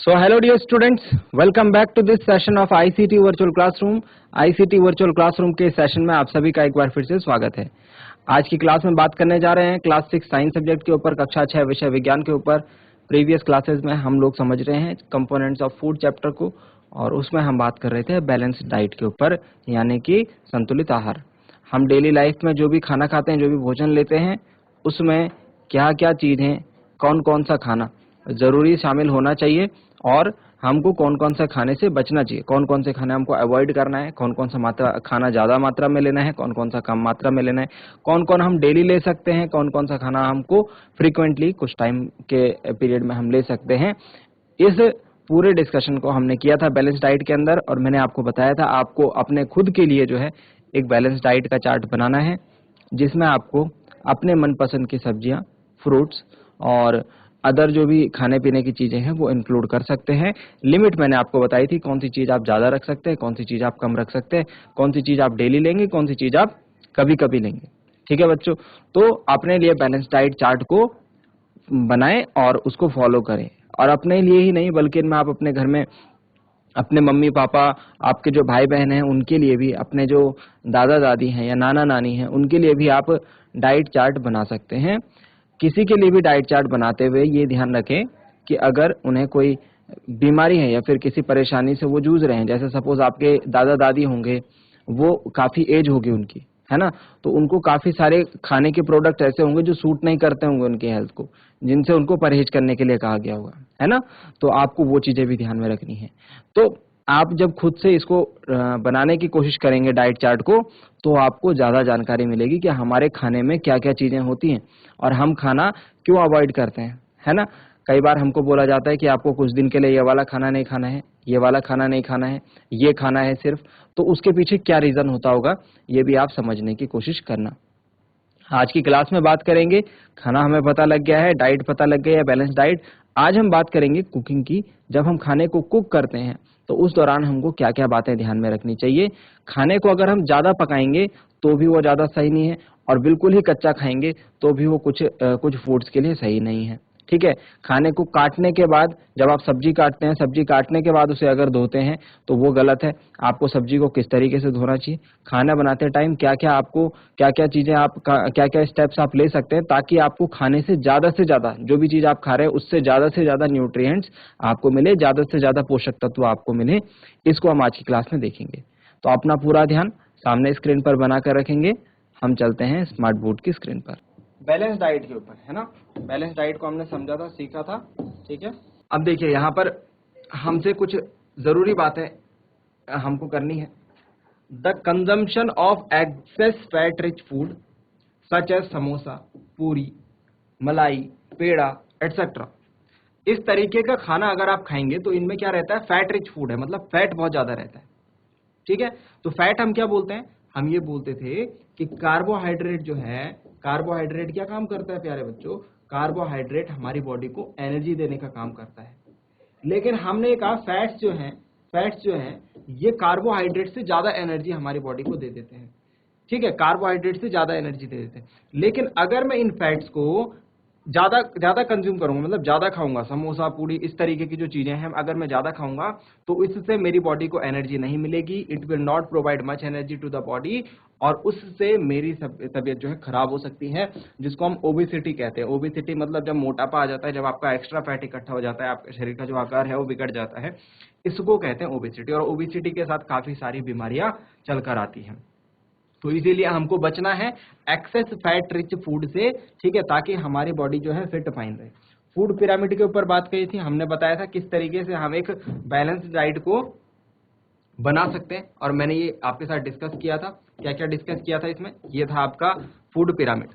So hello dear students, welcome back to this session of ICT Virtual Classroom. ICT Virtual Classroom के session में आप सभी का एक बार फिर से स्वागत है। आज की क्लास में बात करने जा रहे हैं क्लास 6 साइंस सब्जेक्ट के ऊपर, कक्षा 6 विषय विज्ञान के ऊपर। प्रीवियस क्लासेस में हम लोग समझ रहे हैं कंपोनेंट्स ऑफ फूड चैप्टर को, और उसमें हम बात कर रहे थे बैलेंस्ड डाइट के ऊपर, यानी कि संतुलित आहार। हम डेली लाइफ में जो भी खाना खाते हैं, जो भी भोजन लेते हैं, उसमें क्या क्या चीज़ें, कौन कौन सा खाना ज़रूरी शामिल होना चाहिए और हमको कौन कौन सा खाने से बचना चाहिए, कौन कौन से खाने हमको अवॉइड करना है, कौन कौन सा मात्रा खाना ज़्यादा मात्रा में लेना है, कौन कौन सा कम मात्रा में लेना है, कौन कौन हम डेली ले सकते हैं, कौन कौन सा खाना हमको फ्रीक्वेंटली कुछ टाइम के पीरियड में हम ले सकते हैं। इस पूरे डिस्कशन को हमने किया था बैलेंस डाइट के अंदर, और मैंने आपको बताया था आपको अपने खुद के लिए जो है एक बैलेंस डाइट का चार्ट बनाना है, जिसमें आपको अपने मनपसंद की सब्जियां, फ्रूट्स और अदर जो भी खाने पीने की चीजें हैं वो इंक्लूड कर सकते हैं। लिमिट मैंने आपको बताई थी, कौन सी चीज आप ज्यादा रख सकते हैं, कौन सी चीज आप कम रख सकते हैं, कौन सी चीज आप डेली लेंगे, कौन सी चीज आप कभी कभी लेंगे। ठीक है बच्चों, तो अपने लिए बैलेंस डाइट चार्ट को बनाएं और उसको फॉलो करें, और अपने लिए ही नहीं बल्कि इनमें आप अपने घर में अपने मम्मी पापा, आपके जो भाई बहन हैं उनके लिए भी, अपने जो दादा दादी हैं या नाना नानी हैं उनके लिए भी आप डाइट चार्ट बना सकते हैं। किसी के लिए भी डाइट चार्ट बनाते हुए ये ध्यान रखें कि अगर उन्हें कोई बीमारी है या फिर किसी परेशानी से वो जूझ रहे हैं, जैसे सपोज आपके दादा दादी होंगे, वो काफी एज होगी उनकी, है ना, तो उनको काफी सारे खाने के प्रोडक्ट ऐसे होंगे जो सूट नहीं करते होंगे उनकी हेल्थ को, जिनसे उनको परहेज करने के लिए कहा गया होगा, है ना। तो आपको वो चीजें भी ध्यान में रखनी है। तो आप जब खुद से इसको बनाने की कोशिश करेंगे डाइट चार्ट को, तो आपको ज्यादा जानकारी मिलेगी कि हमारे खाने में क्या क्या चीजें होती हैं और हम खाना क्यों अवॉइड करते हैं, है ना। कई बार हमको बोला जाता है कि आपको कुछ दिन के लिए ये वाला खाना नहीं खाना है, ये वाला खाना नहीं खाना है, ये खाना है सिर्फ। तो उसके पीछे क्या रीजन होता होगा, ये भी आप समझने की कोशिश करना। आज की क्लास में बात करेंगे, खाना हमें पता लग गया है, डाइट पता लग गया है, बैलेंस डाइट। आज हम बात करेंगे कुकिंग की। जब हम खाने को कुक करते हैं तो उस दौरान हमको क्या क्या बातें ध्यान में रखनी चाहिए। खाने को अगर हम ज्यादा पकाएंगे तो भी वो ज्यादा सही नहीं है, और बिल्कुल ही कच्चा खाएंगे तो भी वो कुछ फूड्स के लिए सही नहीं है। ठीक है, खाने को काटने के बाद, जब आप सब्जी काटते हैं, सब्जी काटने के बाद उसे अगर धोते हैं तो वो गलत है। आपको सब्जी को किस तरीके से धोना चाहिए, खाना बनाते टाइम क्या क्या चीजें आप क्या क्या स्टेप्स आप ले सकते हैं ताकि आपको खाने से ज्यादा जो भी चीज आप खा रहे हैं उससे ज्यादा न्यूट्रिएंट्स आपको मिले, ज्यादा से ज्यादा पोषक तत्व आपको मिले। इसको हम आज की क्लास में देखेंगे। तो अपना पूरा ध्यान सामने स्क्रीन पर बना कर रखेंगे। हम चलते हैं स्मार्ट बोर्ड की स्क्रीन पर। बैलेंस डाइट के ऊपर, है ना। बैलेंस डाइट को हमने समझा था, सीखा था। ठीक है, अब देखिए यहाँ पर हमसे कुछ जरूरी बातें हमको करनी है। The consumption of excess fat rich food such as samosa, puri, malai, peda etcetera, इस तरीके का खाना अगर आप खाएंगे तो इनमें क्या रहता है, फैट रिच फूड है, मतलब फैट बहुत ज्यादा रहता है। ठीक है, तो फैट हम क्या बोलते हैं, हम ये बोलते थे कि कार्बोहाइड्रेट जो है, कार्बोहाइड्रेट क्या काम करता है प्यारे बच्चों, कार्बोहाइड्रेट हमारी बॉडी को एनर्जी देने का काम करता है। लेकिन हमने कहा फैट्स जो हैं ये कार्बोहाइड्रेट से ज्यादा एनर्जी हमारी बॉडी को दे देते हैं। ठीक है, कार्बोहाइड्रेट से ज्यादा एनर्जी दे देते हैं। लेकिन अगर मैं इन फैट्स को ज्यादा कंज्यूम करूंगा, मतलब ज्यादा खाऊंगा, समोसा पूरी इस तरीके की जो चीजें हैं अगर मैं ज्यादा खाऊंगा तो इससे मेरी बॉडी को एनर्जी नहीं मिलेगी। It will not provide much energy to the body, और उससे मेरी तबीयत जो है खराब हो सकती है, जिसको हम ओबेसिटी कहते हैं। ओबेसिटी मतलब जब मोटापा आ जाता है, जब आपका एक्स्ट्रा फैट इकट्ठा हो जाता है, आपके शरीर का जो आकार है वो बिगड़ जाता है, इसको कहते हैं ओबेसिटी। और ओबेसिटी के साथ काफी सारी बीमारियां चलकर आती हैं। तो इसीलिए हमको बचना है एक्सेस फैट रिच फूड से, ठीक है, ताकि हमारी बॉडी जो है फिट फाइन रहे। फूड पिरामिड के ऊपर बात कही थी, हमने बताया था किस तरीके से हम एक बैलेंस डाइट को बना सकते हैं, और मैंने ये आपके साथ डिस्कस किया था। क्या क्या डिस्कस किया था इसमें, ये था आपका फूड पिरामिड।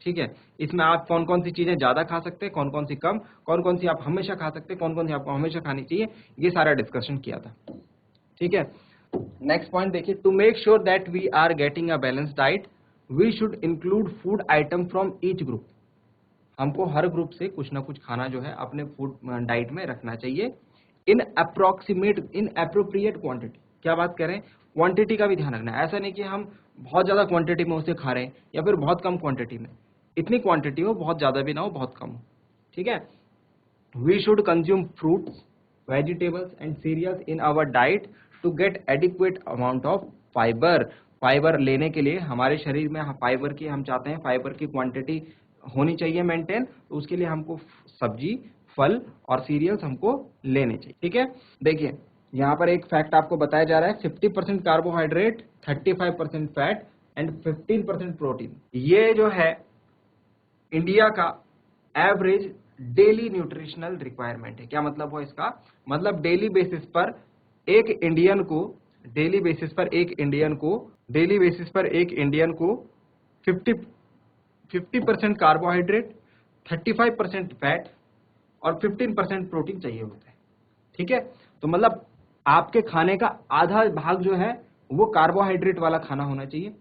ठीक है, इसमें आप कौन कौन सी चीजें ज्यादा खा सकते हैं, कौन कौन सी कम, कौन कौन सी आप हमेशा खा सकते हैं, कौन कौन सी आपको हमेशा खानी चाहिए, ये सारा डिस्कशन किया था। ठीक है, नेक्स्ट पॉइंट देखिए, to make sure that we are getting a balance diet we should include food item from each group. हमको हर ग्रुप से कुछ ना कुछ खाना जो है अपने फूड डाइट में रखना चाहिए, इन एप्रोप्रिएट क्वांटिटी। क्या बात करें, क्वांटिटी का भी ध्यान रखना है। ऐसा नहीं कि हम बहुत ज्यादा क्वांटिटी में उसे खा रहे हैं या फिर बहुत कम क्वांटिटी में। इतनी क्वांटिटी हो, बहुत ज्यादा भी ना हो, बहुत कम हो। ठीक है, we should consume fruits, vegetables and cereals in our diet to get adequate amount of fiber. Fibre लेने के लिए हमारे शरीर में फाइबर की हम चाहते हैं फाइबर की क्वांटिटी होनी चाहिए मेंटेन, तो उसके लिए हमको सब्जी, फल और सीरियल्स हमको लेने चाहिए। ठीक है, देखिए यहाँ पर एक फैक्ट आपको बताया जा रहा है, 50% कार्बोहाइड्रेट, 35% फैट एंड 15% प्रोटीन। ये जो है इंडिया का एवरेज डेली न्यूट्रिशनल रिक्वायरमेंट है। क्या मतलब हुआ इसका? मतलब डेली बेसिस पर एक इंडियन को 50% कार्बोहाइड्रेट, 35% फैट और 15% प्रोटीन चाहिए होता है। ठीक है, तो मतलब आपके खाने का आधा भाग जो है वो कार्बोहाइड्रेट वाला खाना होना चाहिए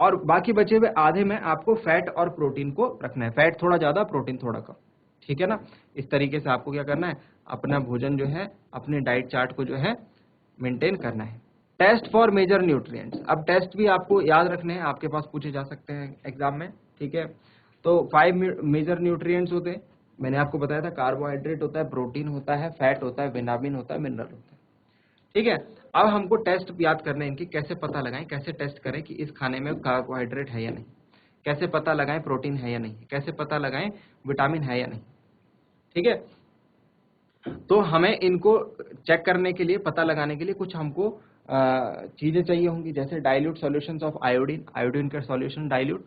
और बाकी बचे हुए आधे में आपको फैट और प्रोटीन को रखना है, फैट थोड़ा ज्यादा, प्रोटीन थोड़ा कम। ठीक है ना, इस तरीके से आपको क्या करना है, अपना भोजन जो है, अपने डाइट चार्ट को जो है मेंटेन करना है। टेस्ट फॉर मेजर न्यूट्रिएंट्स, अब टेस्ट भी आपको याद रखने हैं, आपके पास पूछे जा सकते हैं एग्जाम में। ठीक है, तो 5 मेजर न्यूट्रिएंट्स होते हैं, मैंने आपको बताया था, कार्बोहाइड्रेट होता है, प्रोटीन होता है, फैट होता है, विटामिन होता है, मिनरल होता है। ठीक है, अब हमको टेस्ट याद करने हैं इनकी, कैसे पता लगाएं, कैसे टेस्ट करें कि इस खाने में कार्बोहाइड्रेट है या नहीं, कैसे पता लगाएं प्रोटीन है या नहीं, कैसे पता लगाएं विटामिन है या नहीं। ठीक है, तो हमें इनको चेक करने के लिए, पता लगाने के लिए कुछ हमको चीजें चाहिए होंगी, जैसे dilute solutions of iodine, iodine का solution dilute,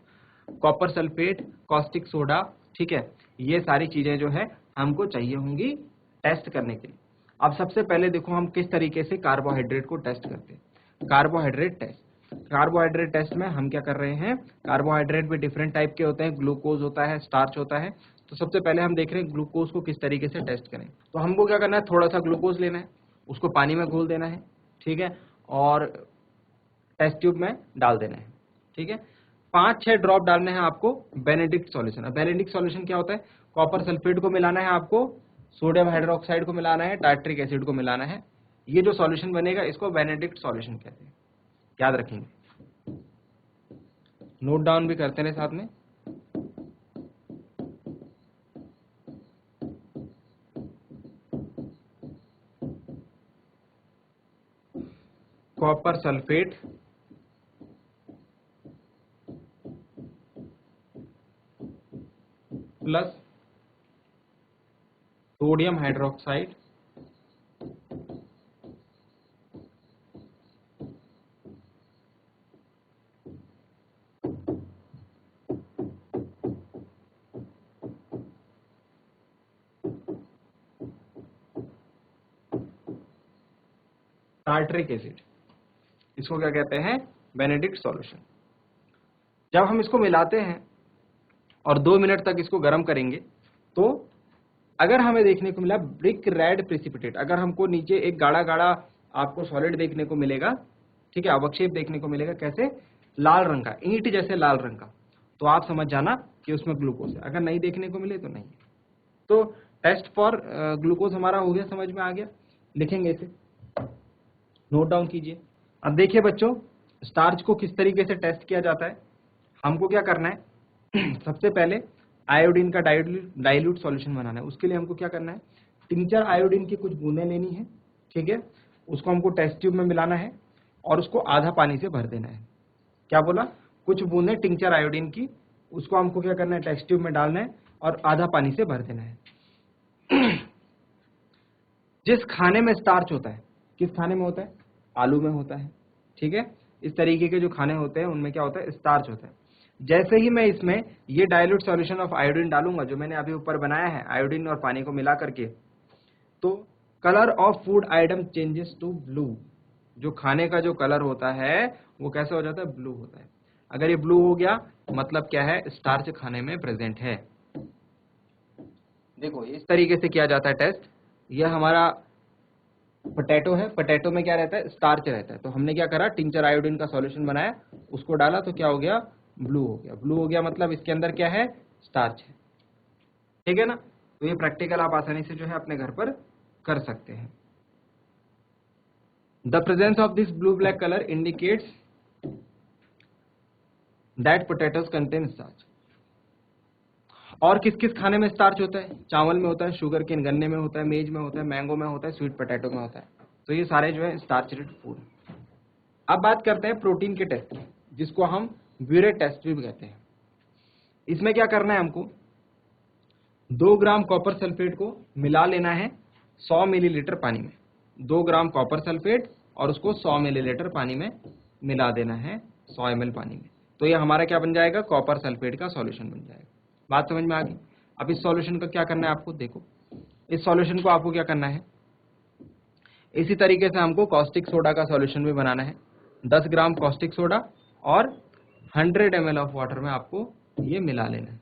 copper sulphate, caustic soda. ठीक है, ये सारी चीजें जो है हमको चाहिए होंगी टेस्ट करने के लिए। अब सबसे पहले देखो हम किस तरीके से कार्बोहाइड्रेट को टेस्ट करते हैं। कार्बोहाइड्रेट टेस्ट में हम क्या कर रहे हैं, कार्बोहाइड्रेट भी डिफरेंट टाइप के होते हैं, ग्लूकोज होता है, स्टार्च होता है। तो सबसे पहले हम देख रहे हैं ग्लूकोज को किस तरीके से टेस्ट करें। तो हमको क्या करना है, थोड़ा सा ग्लूकोज लेना है, उसको पानी में घोल देना है। ठीक है, और टेस्ट ट्यूब में डाल देना है। ठीक है, 5-6 ड्रॉप डालने हैं आपको बेनेडिक्ट सॉल्यूशन। अब बेनेडिक्ट सॉल्यूशन क्या होता है, कॉपर सल्फेट को मिलाना है आपको, सोडियम हाइड्रोक्साइड को मिलाना है, टार्ट्रिक एसिड को मिलाना है। ये जो सॉल्यूशन बनेगा इसको बेनेडिक्ट सॉल्यूशन कहते हैं, याद रखेंगे, नोट डाउन भी करते रहे साथ में। Copper sulphate plus sodium hydroxide tartaric acid, इसको क्या कहते हैं, बेनेडिक्ट सॉल्यूशन। जब हम इसको मिलाते हैं और 2 मिनट तक इसको गर्म करेंगे, तो अगर हमें देखने को मिला ब्रिक रेड प्रेसिपिटेट, अगर हमको नीचे एक गाढ़ा गाढ़ा आपको सॉलिड देखने को मिलेगा, ठीक है, अवक्षेप देखने को मिलेगा, कैसे, लाल रंग का, ईंट जैसे लाल रंग का, तो आप समझ जाना कि उसमें ग्लूकोज है। अगर नहीं देखने को मिले तो नहीं है। तो टेस्ट फॉर ग्लूकोज हमारा हो गया, समझ में आ गया, लिखेंगे इसे, नोट डाउन कीजिए। अब देखिए बच्चों, स्टार्च को किस तरीके से टेस्ट किया जाता है। हमको क्या करना है सबसे पहले आयोडीन का डाइल्यूट सॉल्यूशन बनाना है। उसके लिए हमको क्या करना है, टिंचर आयोडीन की कुछ बूंदें लेनी है। ठीक है, उसको हमको टेस्ट ट्यूब में मिलाना है और उसको आधा पानी से भर देना है। क्या बोला, कुछ बूंदें टिंचर आयोडीन की, उसको हमको क्या करना है, टेस्ट ट्यूब में डालना है और आधा पानी से भर देना है। जिस खाने में स्टार्च होता है, किस खाने में होता है, आलू में होता है। ठीक है, इस तरीके के जो खाने होते हैं उनमें क्या होता है, स्टार्च होता है। जैसे ही मैं इसमें ये डाइल्यूट सॉल्यूशन ऑफ आयोडीन डालूंगा, जो मैंने अभी ऊपर बनाया है आयोडीन और पानी को मिला करके, तो colour of food item changes to blue. जो खाने का जो कलर होता है वो कैसे हो जाता है, ब्लू होता है। अगर ये ब्लू हो गया मतलब क्या है, स्टार्च खाने में प्रेजेंट है। देखो इस तरीके से किया जाता है टेस्ट। यह हमारा पोटैटो है, पोटैटो में क्या रहता है, स्टार्च रहता है। तो हमने क्या करा, टिंचर आयोडीन का सॉल्यूशन बनाया, उसको डाला, तो क्या हो गया, ब्लू हो गया। ब्लू हो गया मतलब इसके अंदर क्या है, स्टार्च है। ठीक है ना, तो ये प्रैक्टिकल आप आसानी से जो है अपने घर पर कर सकते हैं। The presence of this blue black colour indicates that potatoes contain starch. और किस किस खाने में स्टार्च होता है? चावल में होता है, शुगर केन गन्ने में होता है, मेज में होता है, मैंगो में होता है, स्वीट पोटैटो में होता है। तो ये सारे जो है स्टार्च रिच फूड। अब बात करते हैं प्रोटीन के टेस्ट की, जिसको हम ब्यूरेट टेस्ट भी कहते हैं। इसमें क्या करना है हमको, 2 ग्राम कॉपर सल्फेट को मिला लेना है 100 मिलीलीटर पानी में। 2 ग्राम कॉपर सल्फेट और उसको 100 मिलीलीटर पानी में मिला देना है, 100 ml पानी में। तो ये हमारा क्या बन जाएगा, कॉपर सल्फेट का सॉल्यूशन बन जाएगा। बात समझ में आ गई? अब इस सॉल्यूशन का क्या करना है आपको, देखो इस सॉल्यूशन को आपको क्या करना है, इसी तरीके से हमको कॉस्टिक सोडा का सॉल्यूशन भी बनाना है। 10 ग्राम कॉस्टिक सोडा और 100 ml ऑफ वाटर में आपको ये मिला लेना है।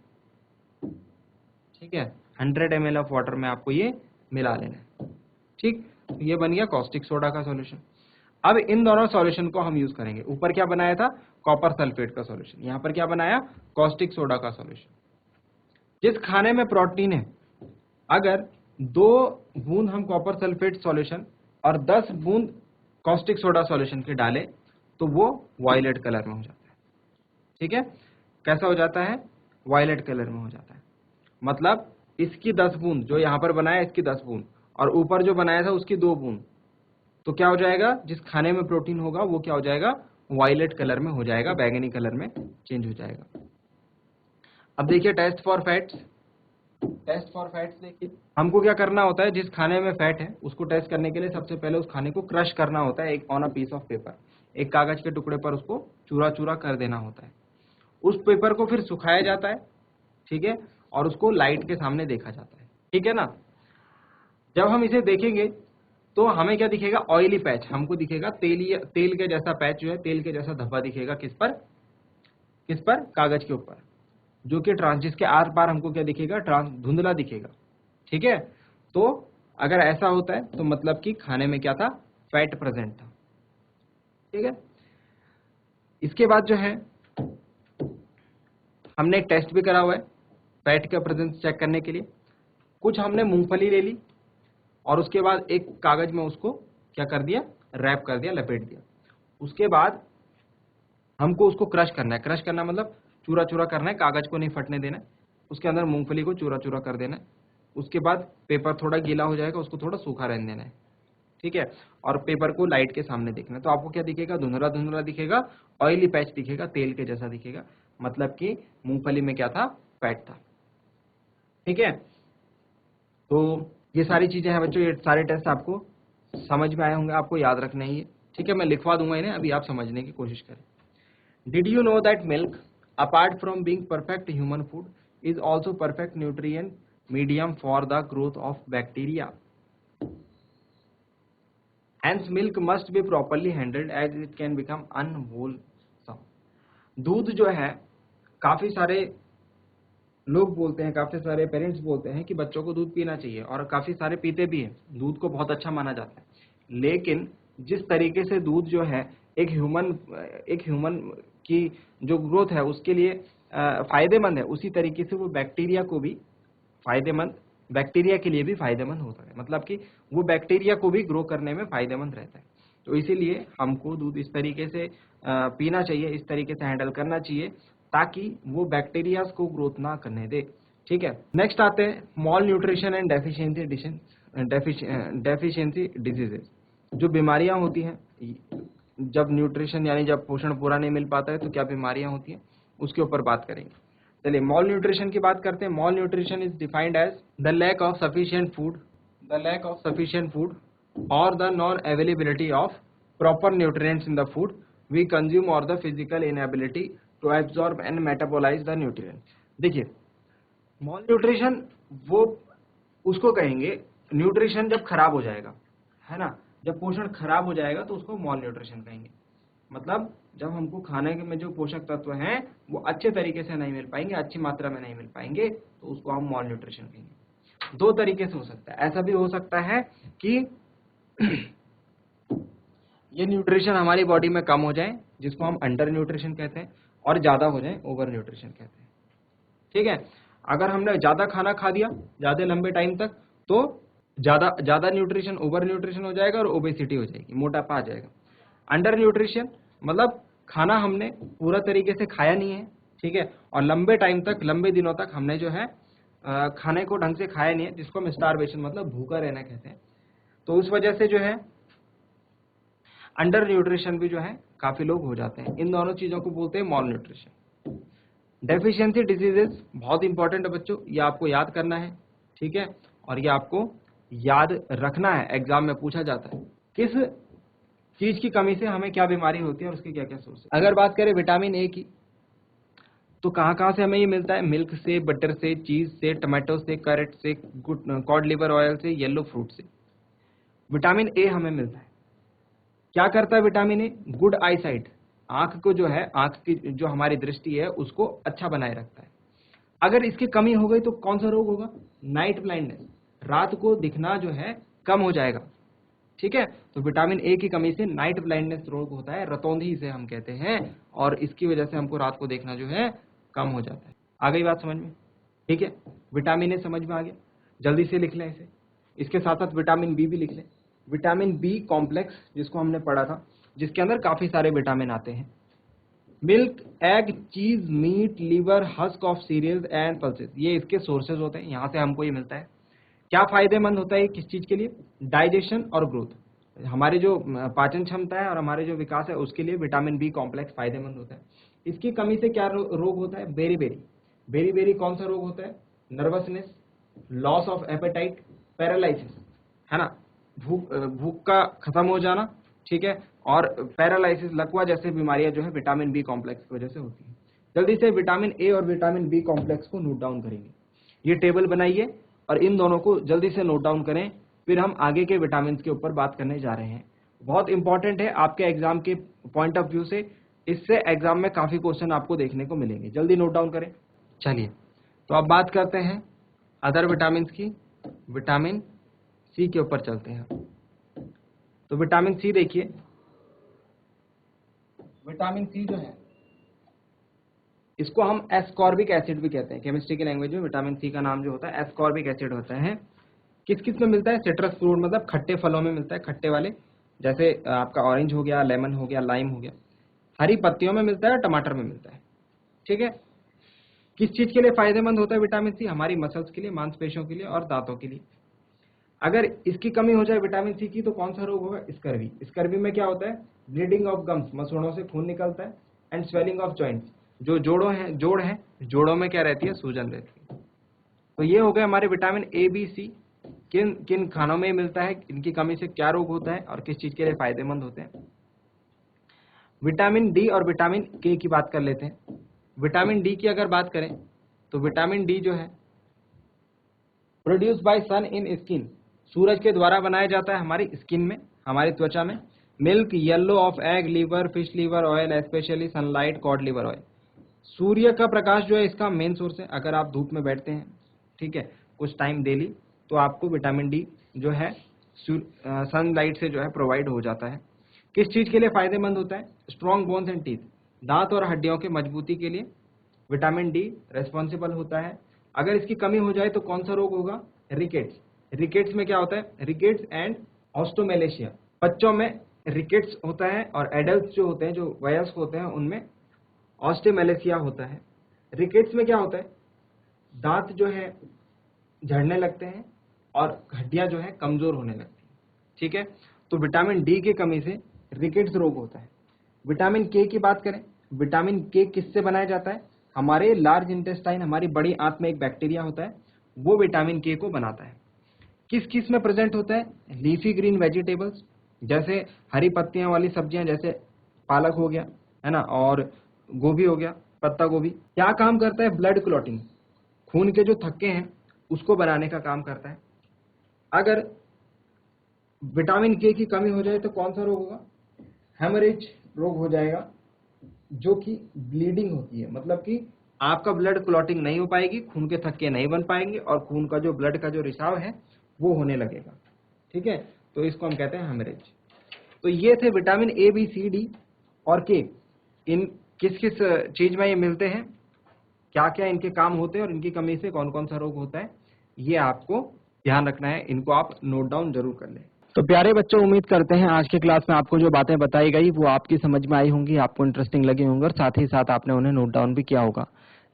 ठीक है, 100 ml ऑफ वाटर में आपको ये मिला लेना है। ठीक, तो ये बन गया कॉस्टिक सोडा का सॉल्यूशन। अब इन दोनों सॉल्यूशन को हम यूज करेंगे। ऊपर क्या बनाया था, कॉपर सल्फेट का सॉल्यूशन, यहाँ पर क्या बनाया, कॉस्टिक सोडा का सॉल्यूशन। जिस खाने में प्रोटीन है, अगर 2 बूंद हम कॉपर सल्फेट सॉल्यूशन और 10 बूंद कॉस्टिक सोडा सॉल्यूशन के डालें तो वो वायलेट कलर में हो जाता है। ठीक है, कैसा हो जाता है, वायलेट कलर में हो जाता है। मतलब इसकी 10 बूंद जो यहाँ पर बनाया, इसकी 10 बूंद, और ऊपर जो बनाया था उसकी 2 बूंद, तो क्या हो जाएगा, जिस खाने में प्रोटीन होगा वो क्या हो जाएगा, वायलेट कलर में हो जाएगा, बैगनी कलर में चेंज हो जाएगा। अब देखिए test for fats. Test for fats देखिए, हमको क्या करना होता है, जिस खाने में फैट है उसको टेस्ट करने के लिए सबसे पहले उस खाने को क्रश करना होता है, एक on a piece of paper, एक कागज के टुकड़े पर उसको चूरा चूरा कर देना होता है। उस पेपर को फिर सुखाया जाता है, ठीक है, और उसको लाइट के सामने देखा जाता है। ठीक है ना, जब हम इसे देखेंगे तो हमें क्या दिखेगा, ऑयली पैच हमको दिखेगा, तेल के जैसा पैच जो है, तेल के जैसा धब्बा दिखेगा, किस पर, कागज के ऊपर, जो कि जिसके आर पार हमको क्या दिखेगा, धुंधला दिखेगा। ठीक है, तो अगर ऐसा होता है तो मतलब कि खाने में क्या था, फैट प्रेजेंट था। ठीक है, इसके बाद जो है हमने एक टेस्ट भी करा हुआ है फैट का प्रेजेंस चेक करने के लिए। कुछ हमने मूंगफली ले ली और उसके बाद एक कागज में उसको क्या कर दिया, रैप कर दिया, लपेट दिया। उसके बाद हमको उसको क्रश करना है। क्रश करना मतलब चूरा चूरा करना है, कागज को नहीं फटने देना है, उसके अंदर मूंगफली को चूरा चूरा कर देना है। उसके बाद पेपर थोड़ा गीला हो जाएगा, उसको थोड़ा सूखा रहने देना है। ठीक है, और पेपर को लाइट के सामने देखना है, तो आपको क्या दिखेगा, धुंधला धुंधला दिखेगा, ऑयली पैच दिखेगा, तेल के जैसा दिखेगा, मतलब कि मूंगफली में क्या था, फैट था। ठीक है, तो ये सारी चीजें हैं बच्चों, ये सारे टेस्ट आपको समझ में आए होंगे, आपको याद रखना ही है। ठीक है, मैं लिखवा दूंगा इन्हें, अभी आप समझने की कोशिश करें। Did you know that milk apart from being perfect human food is also perfect nutrient medium for the growth of bacteria? Hence, milk must be properly handled as it can become unwholesome. दूध जो है, काफी सारे लोग बोलते हैं, काफी सारे पेरेंट्स बोलते हैं कि बच्चों को दूध पीना चाहिए, और काफी सारे पीते भी हैं, दूध को बहुत अच्छा माना जाता है। लेकिन जिस तरीके से दूध जो है एक ह्यूमन की जो ग्रोथ है उसके लिए फायदेमंद है, उसी तरीके से वो बैक्टीरिया को भी फायदेमंद, बैक्टीरिया के लिए भी फायदेमंद होता है, मतलब कि वो बैक्टीरिया को भी ग्रो करने में फायदेमंद रहता है। तो इसीलिए हमको दूध इस तरीके से पीना चाहिए, इस तरीके से हैंडल करना चाहिए ताकि वो बैक्टीरिया को ग्रोथ ना करने दे। ठीक है, नेक्स्ट आते हैं mall nutrition and deficiency diseases. जो बीमारियां होती हैं जब न्यूट्रिशन यानी जब पोषण पूरा नहीं मिल पाता है तो क्या बीमारियां होती हैं, उसके ऊपर बात करेंगे। चलिए मॉल न्यूट्रिशन की बात करते हैं। Malnutrition is defined as the lack of sufficient food or the non availability of proper nutrients in the food we consume or the physical inability to absorb and metabolize the nutrients. देखिए malnutrition वो उसको कहेंगे, nutrition जब खराब हो जाएगा, है ना, जब पोषण खराब हो जाएगा तो उसको मॉल न्यूट्रिशन कहेंगे। मतलब जब हमको खाने में जो पोषक तत्व हैं वो अच्छे तरीके से नहीं मिल पाएंगे, अच्छी मात्रा में नहीं मिल पाएंगे, तो उसको हम मॉल न्यूट्रिशन कहेंगे। 2 तरीके से हो सकता है, ऐसा भी हो सकता है कि ये न्यूट्रिशन हमारी बॉडी में कम हो जाए, जिसको हम अंडर न्यूट्रिशन कहते हैं, और ज्यादा हो जाए, ओवर न्यूट्रिशन कहते हैं। ठीक है, अगर हमने ज्यादा खाना खा दिया ज्यादा लंबे टाइम तक तो ज्यादा न्यूट्रिशन, ओवर न्यूट्रिशन हो जाएगा और ओबेसिटी हो जाएगी, मोटापा आ जाएगा। अंडर न्यूट्रिशन मतलब खाना हमने पूरा तरीके से खाया नहीं है, ठीक है, और लंबे टाइम तक, लंबे दिनों तक हमने जो है खाने को ढंग से खाया नहीं है, जिसको हम स्टारवेशन मतलब भूखा रहना कहते हैं। तो उस वजह से जो है अंडर न्यूट्रिशन भी जो है काफी लोग हो जाते हैं। इन दोनों चीजों को बोलते हैं मॉल न्यूट्रिशन। डेफिशिएंसी डिजीजेस बहुत इंपॉर्टेंट है बच्चों, ये आपको याद करना है, ठीक है, और ये आपको याद रखना है, एग्जाम में पूछा जाता है किस चीज की कमी से हमें क्या बीमारी होती है और उसके क्या क्या सोर्स है। अगर बात करें विटामिन ए की, तो कहाँ कहाँ से हमें ये मिलता है? मिल्क से, बटर से, चीज से, टमाटो से, कैरेट से, कॉड लिवर ऑयल से, येलो फ्रूट से विटामिन ए हमें मिलता है। क्या करता है vitamin A? Good I site, आंख को जो है, आंख की जो हमारी दृष्टि है उसको अच्छा बनाए रखता है। अगर इसकी कमी हो गई तो कौन सा रोग होगा? नाइट ब्लाइंडनेस, रात को दिखना जो है कम हो जाएगा, ठीक है। तो विटामिन ए की कमी से नाइट ब्लाइंडनेस रोग होता है, रतौंधी से हम कहते हैं, और इसकी वजह से हमको रात को देखना जो है कम हो जाता है। आ गई बात समझ में? ठीक है, विटामिन ए समझ में आ गया, जल्दी से लिख लें इसे। इसके साथ साथ विटामिन बी भी लिख लें। विटामिन बी कॉम्प्लेक्स जिसको हमने पढ़ा था, जिसके अंदर काफी सारे विटामिन आते हैं। Milk, egg, cheese, meat, liver, husk of cereals and pulses, ये इसके सोर्सेज होते हैं, यहाँ से हमको ये मिलता है। क्या फायदेमंद होता है किस चीज के लिए? डाइजेशन और ग्रोथ, हमारे जो पाचन क्षमता है और हमारे जो विकास है उसके लिए विटामिन बी कॉम्प्लेक्स फायदेमंद होता है। इसकी कमी से क्या रोग होता है? बेरी बेरी कौन सा रोग होता है? Nervousness, loss of appetite, paralysis, है ना, भूख का खत्म हो जाना, ठीक है, और पैरालाइसिस, लकवा जैसे बीमारियां जो है विटामिन बी कॉम्प्लेक्स की वजह से होती है। जल्दी से विटामिन ए और विटामिन बी कॉम्प्लेक्स को नोट डाउन करेंगे, ये टेबल बनाइए और इन दोनों को जल्दी से नोट डाउन करें, फिर हम आगे के विटामिन के ऊपर बात करने जा रहे हैं। बहुत इंपॉर्टेंट है आपके एग्जाम के पॉइंट ऑफ व्यू से, इससे एग्जाम में काफी क्वेश्चन आपको देखने को मिलेंगे। जल्दी नोट डाउन करें। चलिए, तो अब बात करते हैं अदर विटामिन की। विटामिन सी के ऊपर चलते हैं। तो विटामिन सी देखिए, विटामिन सी जो है इसको हम एस्कॉर्बिक एसिड भी कहते हैं, केमिस्ट्री की लैंग्वेज में विटामिन सी का नाम जो होता है एस्कॉर्बिक एसिड होता है। किस किस में मिलता है? सिट्रस फ्रूट मतलब खट्टे फलों में मिलता है, खट्टे वाले, जैसे आपका ऑरेंज हो गया, लेमन हो गया, लाइम हो गया। हरी पत्तियों में मिलता है, टमाटर में मिलता है, ठीक है। किस चीज के लिए फायदेमंद होता है विटामिन सी? हमारी मसल्स के लिए, मांसपेशियों के लिए और दांतों के लिए। अगर इसकी कमी हो जाए विटामिन सी की तो कौन सा रोग होगा? स्कर्वी। स्कर्वी में क्या होता है? ब्लीडिंग ऑफ गम्स, मसूड़ों से खून निकलता है, एंड स्वेलिंग ऑफ जॉइंट्स, जो जोड़ है, जोड़ों में क्या रहती है? सूजन रहती है। तो ये हो गए हमारे विटामिन ए, बी, सी, किन किन खानों में मिलता है, इनकी कमी से क्या रोग होता है और किस चीज के लिए फायदेमंद होते हैं। विटामिन डी और विटामिन के की बात कर लेते हैं। विटामिन डी की अगर बात करें तो विटामिन डी जो है produce by sun in skin, सूरज के द्वारा बनाया जाता है हमारी स्किन में, हमारी त्वचा में। Milk, yellow of egg, liver, fish liver oil, specially sunlight, cod liver oil, सूर्य का प्रकाश जो है इसका मेन सोर्स है। अगर आप धूप में बैठते हैं, ठीक है, कुछ टाइम डेली, तो आपको विटामिन डी जो है सनलाइट से जो है प्रोवाइड हो जाता है। किस चीज के लिए फायदेमंद होता है? स्ट्रॉन्ग बोन्स एंड टीथ, दांत और हड्डियों के मजबूती के लिए विटामिन डी रेस्पॉन्सिबल होता है। अगर इसकी कमी हो जाए तो कौन सा रोग होगा? रिकेट्स। रिकेट्स में क्या होता है? रिकेट्स एंड ऑस्टोमेलेशिया, बच्चों में रिकेट्स होता है और एडल्ट जो होते हैं, जो वयस्क होते हैं, उनमें ऑस्टोमेलेशिया होता है। रिकेट्स में क्या होता है? दांत जो है झड़ने लगते हैं और हड्डियां जो है कमजोर होने लगती हैं, ठीक है। तो विटामिन डी की कमी से रिकेट्स रोग होता है। विटामिन के की बात करें, विटामिन के किससे बनाया जाता है? हमारे लार्ज इंटेस्टाइन, हमारी बड़ी आंत में एक बैक्टीरिया होता है, वो विटामिन के को बनाता है। किस किस में प्रेजेंट होता है? लीफी ग्रीन वेजिटेबल्स, जैसे हरी पत्तियां वाली सब्जियां, जैसे पालक हो गया, है ना, और गोभी हो गया, पत्ता गोभी। क्या काम करता है? ब्लड क्लॉटिंग, खून के जो थक्के हैं उसको बनाने का काम करता है। अगर विटामिन के की कमी हो जाए तो कौन सा रोग होगा? हेमरेज रोग हो जाएगा, जो कि ब्लीडिंग होती है, मतलब कि आपका ब्लड क्लॉटिंग नहीं हो पाएगी, खून के थक्के नहीं बन पाएंगे और खून का जो ब्लड का जो रिसाव है वो होने लगेगा, ठीक है। तो इसको हम कहते हैं हेमरेज। तो ये थे vitamin A, B, C, D और के। इन किस किस चीज में ये मिलते हैं, क्या क्या इनके काम होते हैं और इनकी कमी से कौन कौन सा रोग होता है, ये आपको ध्यान रखना है। इनको आप नोट डाउन जरूर कर लें। तो प्यारे बच्चों, उम्मीद करते हैं आज की क्लास में आपको जो बातें बताई गई वो आपकी समझ में आई होंगी, आपको इंटरेस्टिंग लगी होंगी और साथ ही साथ आपने उन्हें नोट डाउन भी किया होगा।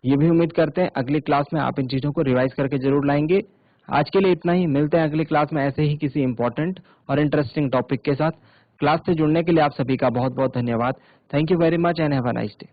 ये भी उम्मीद करते हैं अगली क्लास में आप इन चीजों को रिवाइज करके जरूर लाएंगे। आज के लिए इतना ही, मिलते हैं अगली क्लास में ऐसे ही किसी इंपॉर्टेंट और इंटरेस्टिंग टॉपिक के साथ। क्लास से जुड़ने के लिए आप सभी का बहुत बहुत धन्यवाद। Thank you very much and have a nice day.